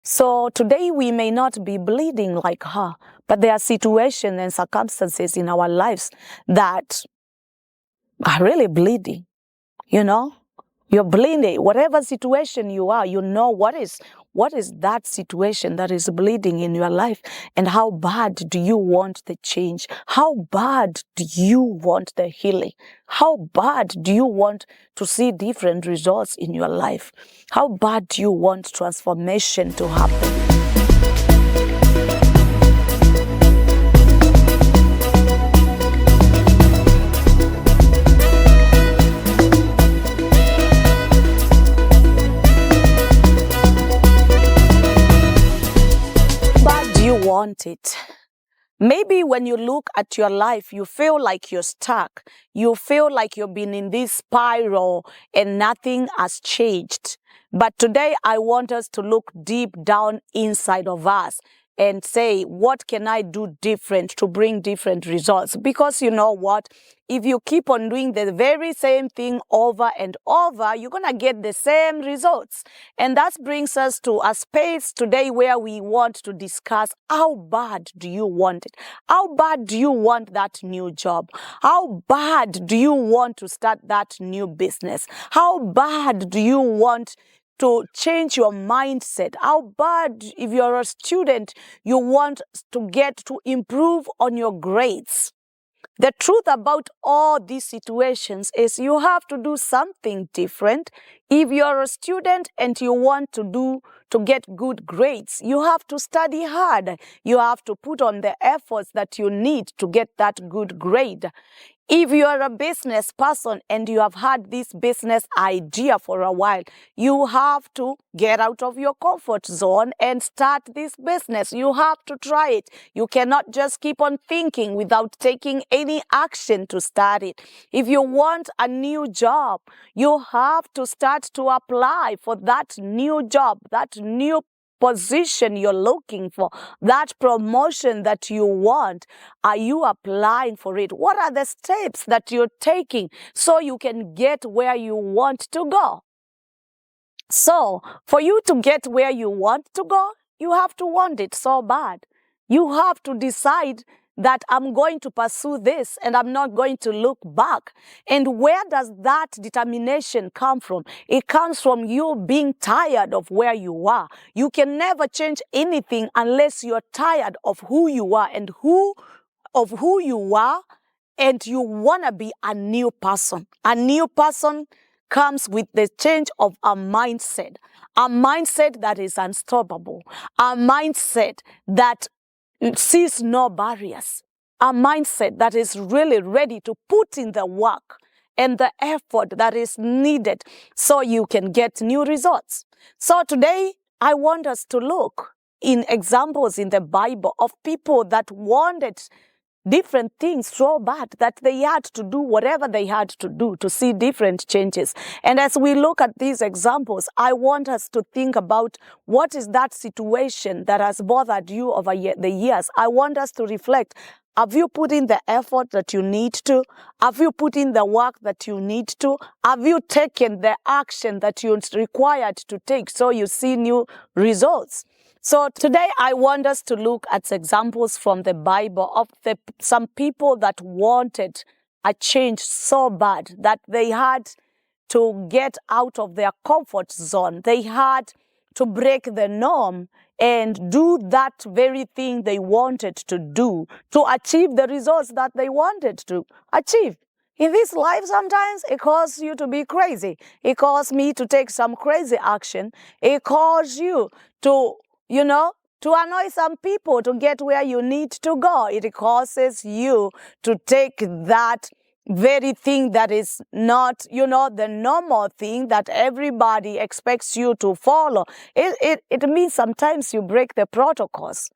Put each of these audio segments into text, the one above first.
So today we may not be bleeding like her, but there are situations and circumstances in our lives that are really bleeding. You're bleeding. Whatever situation you are, what is that situation that is bleeding in your life, and how bad do you want the change? How bad do you want the healing? How bad do you want to see different results in your life? How bad do you want transformation to happen? Want it. Maybe when you look at your life, you feel like you're stuck. You feel like you've been in this spiral and nothing has changed. But today I want us to look deep down inside of us and say, what can I do different to bring different results? Because you know what? If you keep on doing the very same thing over and over, you're going to get the same results. And that brings us to a space today where we want to discuss, how bad do you want it? How bad do you want that new job? How bad do you want to start that new business? How bad do you want to change your mindset? How bad, if you're a student, you want to improve on your grades? The truth about all these situations is you have to do something different. If you're a student and you want to get good grades, you have to study hard. You have to put on the efforts that you need to get that good grade. If you are a business person and you have had this business idea for a while, you have to get out of your comfort zone and start this business. You have to try it. You cannot just keep on thinking without taking any action to start it. If you want a new job, you have to start to apply for that new job, that new position you're looking for, that promotion that you want. Are you applying for it? What are the steps that you're taking so you can get where you want to go? So for you to get where you want to go, you have to want it so bad. You have to decide that I'm going to pursue this and I'm not going to look back. And where does that determination come from? It comes from you being tired of where you are. You can never change anything unless you're tired of who you are and who you are, and you want to be a new person. A new person comes with the change of a mindset that is unstoppable, a mindset that sees no barriers, a mindset that is really ready to put in the work and the effort that is needed so you can get new results. So today, I want us to look in examples in the Bible of people that wanted different things so bad that they had to do whatever they had to do to see different changes. And as we look at these examples, I want us to think about what is that situation that has bothered you over the years. I want us to reflect. Have you put in the effort that you need to? Have you put in the work that you need to? Have you taken the action that you're required to take so you see new results? So today I want us to look at examples from the Bible of some people that wanted a change so bad that they had to get out of their comfort zone. They had to break the norm and do that very thing they wanted to do to achieve the results that they wanted to achieve. In this life, sometimes it causes you to be crazy. It causes me to take some crazy action. It causes you to annoy some people to get where you need to go. It causes you to take that very thing that is not, the normal thing that everybody expects you to follow. It means sometimes you break the protocols.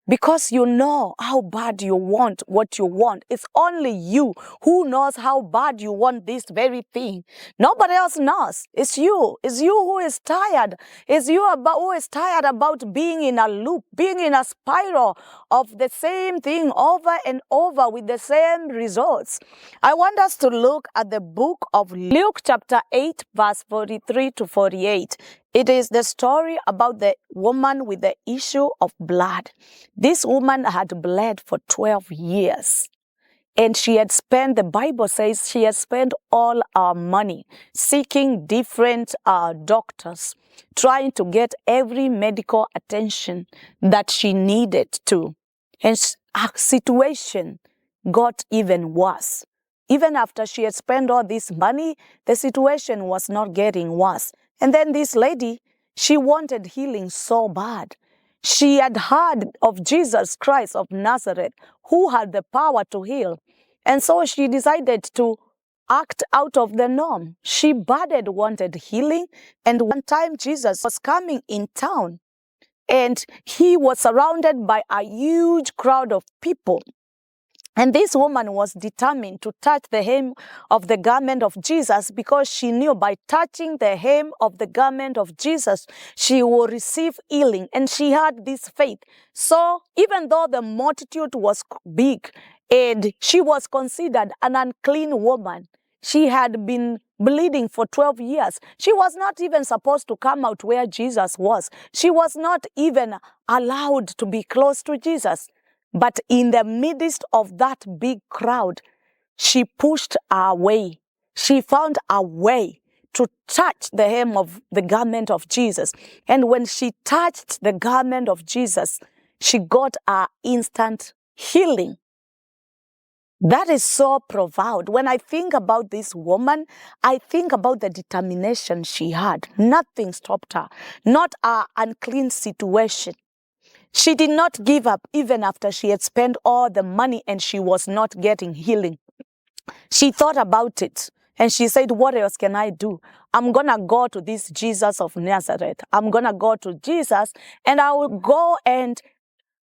Because you know how bad you want what you want. It's only you who knows how bad you want this very thing. Nobody else knows. It's you. It's you who is tired. It's you who is tired about being in a loop, being in a spiral of the same thing over and over with the same results. I want us to look at the book of Luke chapter 8, verse 43 to 48. It is the story about the woman with the issue of blood. This woman had bled for 12 years. And she had spent, the Bible says, she had spent all her money seeking different doctors, trying to get every medical attention that she needed to. And her situation got even worse. Even after she had spent all this money, the situation was not getting worse. And then this lady, she wanted healing so bad. She had heard of Jesus Christ of Nazareth, who had the power to heal. And so she decided to act out of the norm. She wanted healing. And one time Jesus was coming in town, and he was surrounded by a huge crowd of people. And this woman was determined to touch the hem of the garment of Jesus, because she knew by touching the hem of the garment of Jesus, she will receive healing. And she had this faith. So even though the multitude was big and she was considered an unclean woman, she had been bleeding for 12 years. She was not even supposed to come out where Jesus was. She was not even allowed to be close to Jesus. But in the midst of that big crowd, she pushed her way. She found a way to touch the hem of the garment of Jesus. And when she touched the garment of Jesus, she got her instant healing. That is so profound. When I think about this woman, I think about the determination she had. Nothing stopped her, not her unclean situation. She did not give up even after she had spent all the money and she was not getting healing. She thought about it and she said, what else can I do? I'm going to go to this Jesus of Nazareth. I'm going to go to Jesus and I will go and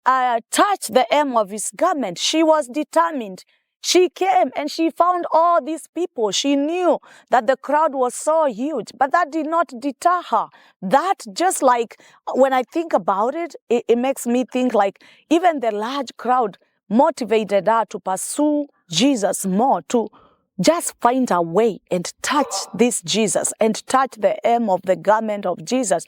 touch the hem of his garment. She was determined. She came and she found all these people. She knew that the crowd was so huge, but that did not deter her. That, just like when I think about it, it makes me think like even the large crowd motivated her to pursue Jesus more, to just find a way and touch this Jesus and touch the hem of the garment of Jesus.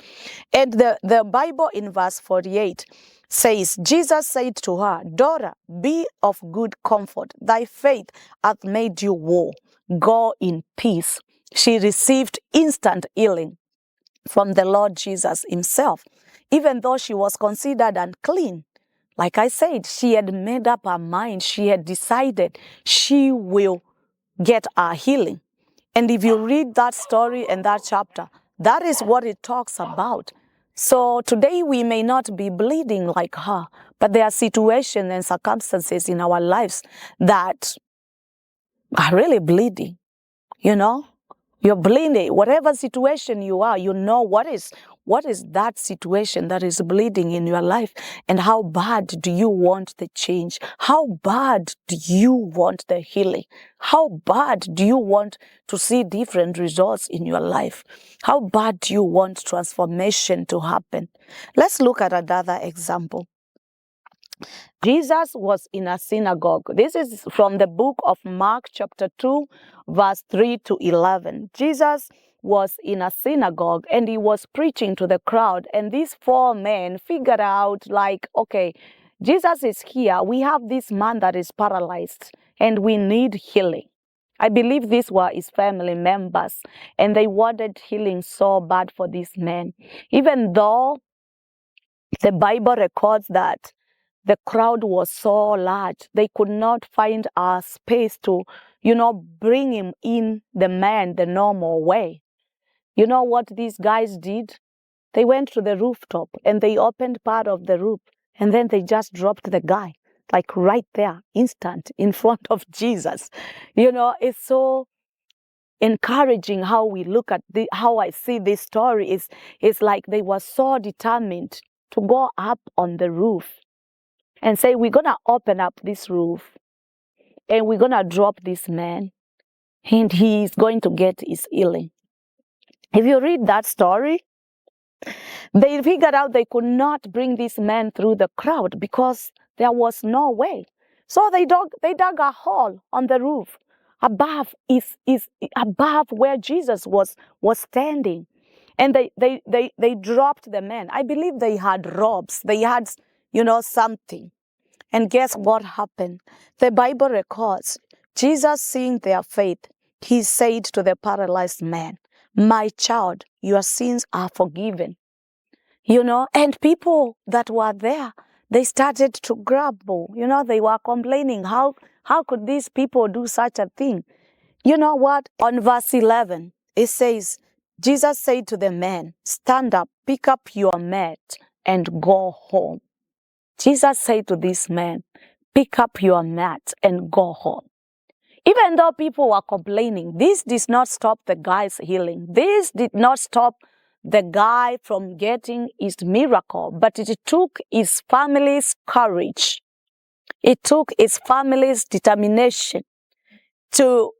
And the Bible in verse 48 says, Jesus said to her, daughter, be of good comfort. Thy faith hath made you whole. Go in peace. She received instant healing from the Lord Jesus himself. Even though she was considered unclean, like I said, she had made up her mind. She had decided she will get her healing. And if you read that story and that chapter, that is what it talks about. So today we may not be bleeding like her, but there are situations and circumstances in our lives that are really bleeding. You know, you're bleeding. Whatever situation you are, you know what is that situation that is bleeding in your life, and how bad do you want the change? How bad do you want the healing? How bad do you want to see different results in your life? How bad do you want transformation to happen? Let's look at another example. Jesus was in a synagogue. This is from the book of Mark chapter 2, verse 3 to 11. Jesus was in a synagogue and he was preaching to the crowd. And these four men figured out like, okay, Jesus is here. We have this man that is paralyzed and we need healing. I believe these were his family members and they wanted healing so bad for this man. Even though the Bible records that the crowd was so large, they could not find a space to, bring him in the normal way. You know what these guys did? They went to the rooftop and they opened part of the roof and then they just dropped the guy, like right there, instant, in front of Jesus. It's so encouraging how we look at how I see this story is like they were so determined to go up on the roof and say, we're going to open up this roof and we're going to drop this man and he's going to get his healing. If you read that story, they figured out they could not bring this man through the crowd because there was no way. So they dug a hole on the roof above above where Jesus was standing. And they dropped the man. I believe they had robes. They had, something. And guess what happened? The Bible records, Jesus, seeing their faith, he said to the paralyzed man, my child, your sins are forgiven. And people that were there, they started to grumble. They were complaining, how could these people do such a thing? You know what? On verse 11, it says, Jesus said to the man, stand up, pick up your mat, and go home. Jesus said to this man, pick up your mat and go home. Even though people were complaining, this did not stop the guy's healing. This did not stop the guy from getting his miracle, but it took his family's courage. It took his family's determination to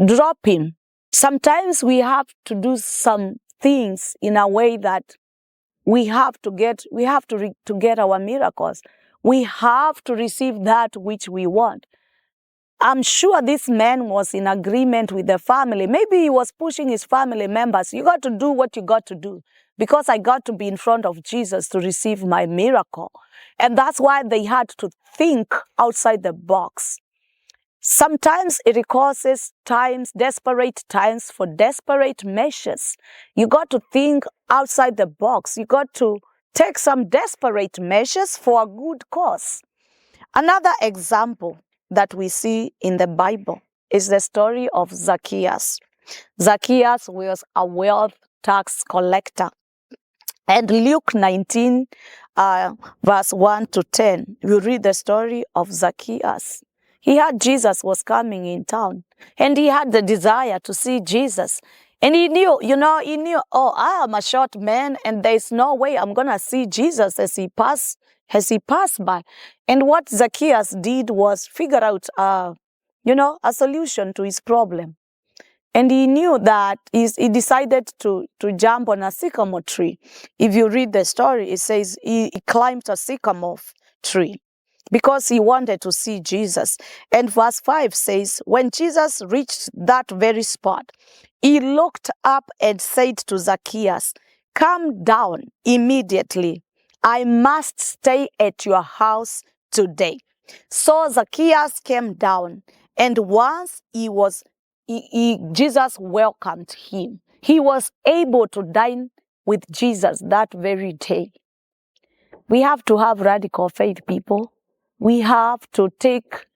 drop him. Sometimes we have to do some things in a way that we have to get our miracles. We have to receive that which we want. I'm sure this man was in agreement with the family. Maybe he was pushing his family members. You got to do what you got to do because I got to be in front of Jesus to receive my miracle. And that's why they had to think outside the box. Sometimes it causes desperate times for desperate measures. You got to think outside the box. You got to take some desperate measures for a good cause. Another example that we see in the Bible is the story of Zacchaeus. Zacchaeus was a wealth tax collector. And Luke 19, verse 1 to 10, we read the story of Zacchaeus. He heard Jesus was coming in town, and he had the desire to see Jesus. And he knew, oh, I am a short man, and there's no way I'm going to see Jesus as he passed by. And what Zacchaeus did was figure out, a solution to his problem. And he knew that he decided to jump on a sycamore tree. If you read the story, it says he climbed a sycamore tree because he wanted to see Jesus. And verse 5 says, when Jesus reached that very spot, he looked up and said to Zacchaeus, come down immediately. I must stay at your house today. So Zacchaeus came down, and once Jesus welcomed him. He was able to dine with Jesus that very day. We have to have radical faith, people. We have to take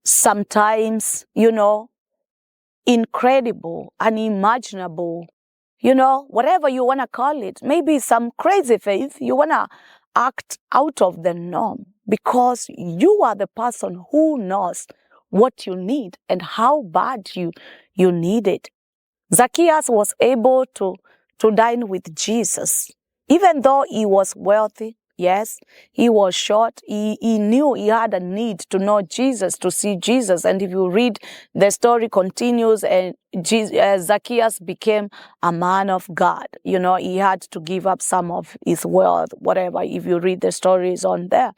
sometimes, incredible, unimaginable, whatever you want to call it. Maybe some crazy faith. You want to act out of the norm because you are the person who knows what you need and how bad you need it. Zacchaeus was able to dine with Jesus. Even though he was wealthy, yes, he was short, he knew he had a need to know Jesus, to see Jesus. And if you read, the story continues, and Zacchaeus became a man of God. He had to give up some of his wealth, whatever. If you read the stories on there.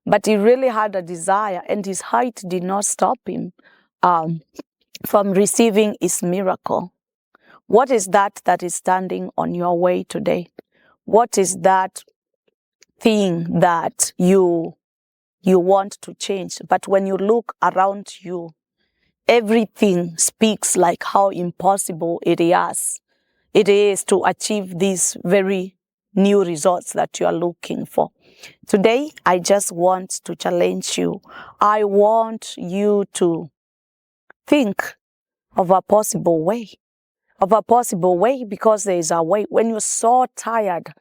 But he really had a desire, and his height did not stop him from receiving his miracle. What is that is standing on your way today? What is that thing that you want to change? But when you look around you, everything speaks like how impossible it is to achieve these very new results that you are looking for. Today, I just want to challenge you. I want you to think of a possible way. Because there is a way. When you're so tired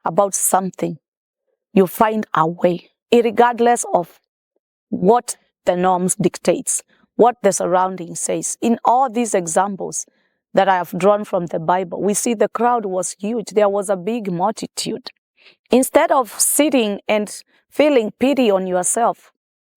about something, you find a way, regardless of what the norms dictates, what the surrounding says. In all these examples that I have drawn from the Bible, we see the crowd was huge. There was a big multitude. Instead of sitting and feeling pity on yourself,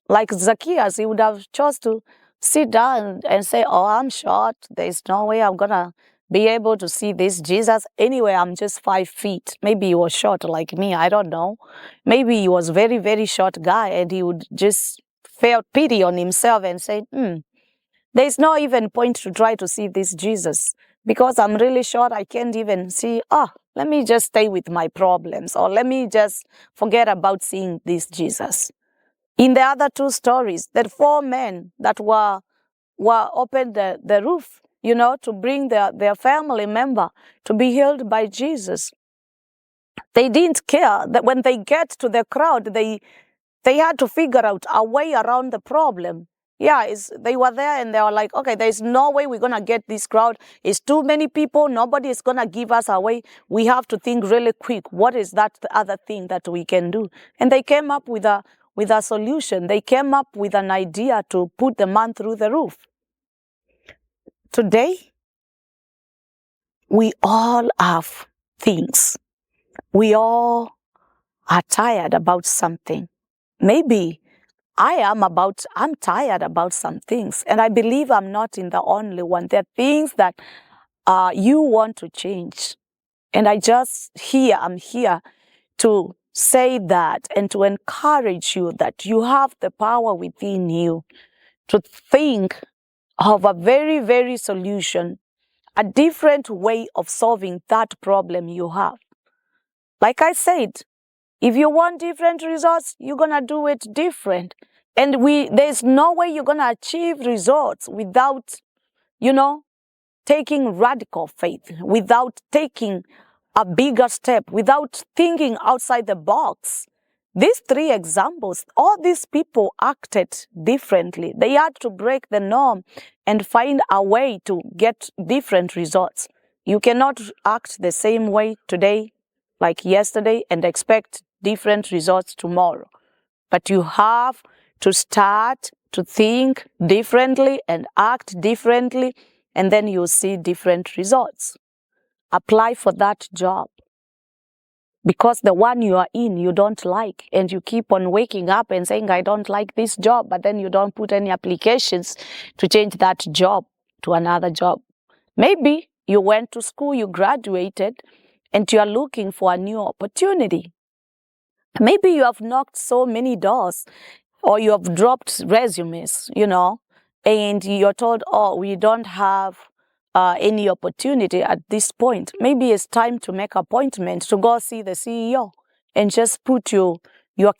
like Zacchaeus, he would have chose to sit down and say, oh, I'm short. There's no way I'm going to be able to see this Jesus. Anyway, I'm just 5 feet. Maybe he was short like me. I don't know. Maybe he was very, very short guy, and he would just feel pity on himself and say, there's no even point to try to see this Jesus. because I'm really sure I can't even see, let me just stay with my problems, or let me just forget about seeing this Jesus. In the other two stories, the 4 men that were opened the roof, to bring their family member to be healed by Jesus. They didn't care that when they get to the crowd, they had to figure out a way around the problem. Yeah, they were there and they were like, okay, there's no way we're going to get this crowd. It's too many people. Nobody is going to give us away. We have to think really quick. What is that other thing that we can do? And they came up with a solution. They came up with an idea to put the man through the roof. Today, we all have things. We all are tired about something. Maybe I'm tired about some things, and I believe I'm not in the only one. There are things that you want to change. And I'm here to say that and to encourage you that you have the power within you to think of a very, very solution, a different way of solving that problem you have. Like I said, if you want different results, you're going to do it different. And there's no way you're going to achieve results without, taking radical faith, without taking a bigger step, without thinking outside the box. These 3 examples, all these people acted differently. They had to break the norm and find a way to get different results. You cannot act the same way today like yesterday and expect different results tomorrow. But you have to start to think differently and act differently, and then you'll see different results. Apply for that job, because the one you are in you don't like, and you keep on waking up and saying, I don't like this job, but then you don't put any applications to change that job to another job. Maybe you went to school, you graduated, and you are looking for a new opportunity. Maybe you have knocked so many doors, or you have dropped resumes, and you're told, we don't have any opportunity at this point. Maybe it's time to make an appointment to go see the CEO and just put your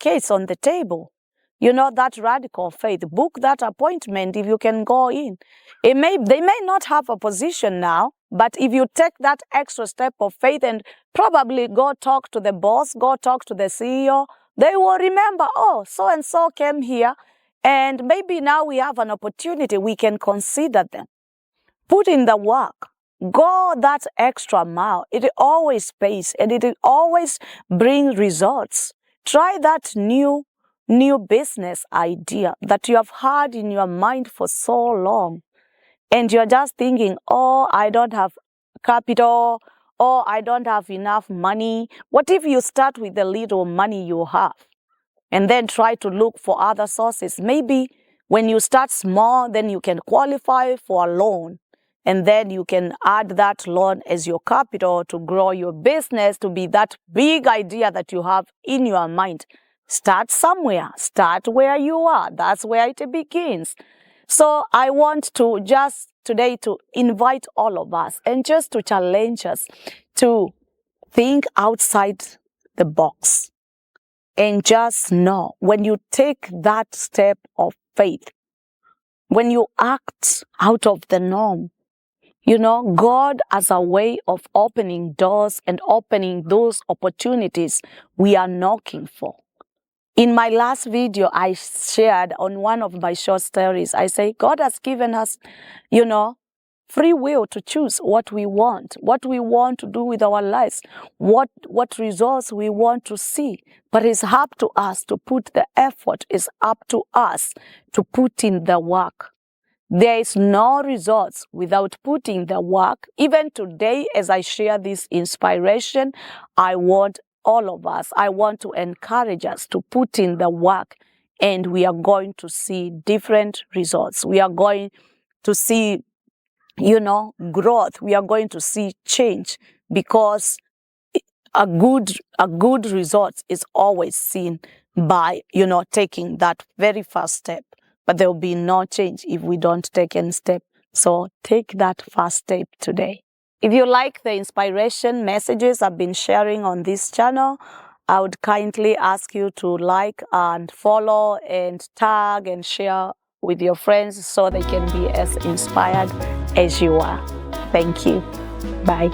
case on the table. That radical faith. Book that appointment if you can go in. They may not have a position now, but if you take that extra step of faith and probably go talk to the boss, go talk to the CEO, they will remember, so-and-so came here, and maybe now we have an opportunity, we can consider them. Put in the work. Go that extra mile. It always pays, and it always brings results. Try that new business idea that you have had in your mind for so long, and you're just thinking, I don't have capital, I don't have enough money. What if you start with the little money you have and then try to look for other sources? Maybe when you start small, then you can qualify for a loan, and then you can add that loan as your capital to grow your business to be that big idea that you have in your mind. Start somewhere. Start where you are. That's where it begins. So I want to just today to invite all of us and just to challenge us to think outside the box. And just know, when you take that step of faith, when you act out of the norm, God has a way of opening doors and opening those opportunities we are knocking for. In my last video, I shared on one of my short stories, I say, God has given us, free will to choose what we want to do with our lives, what results we want to see. But it's up to us to put the effort. It's up to us to put in the work. There is no results without putting the work. Even today, as I share this inspiration, I want all of us, I want to encourage us to put in the work, and we are going to see different results. We are going to see, growth. We are going to see change, because a good result is always seen by, taking that very first step. But there will be no change if we don't take any step. So take that first step today. If you like the inspiration messages I've been sharing on this channel, I would kindly ask you to like and follow and tag and share with your friends so they can be as inspired as you are. Thank you. Bye.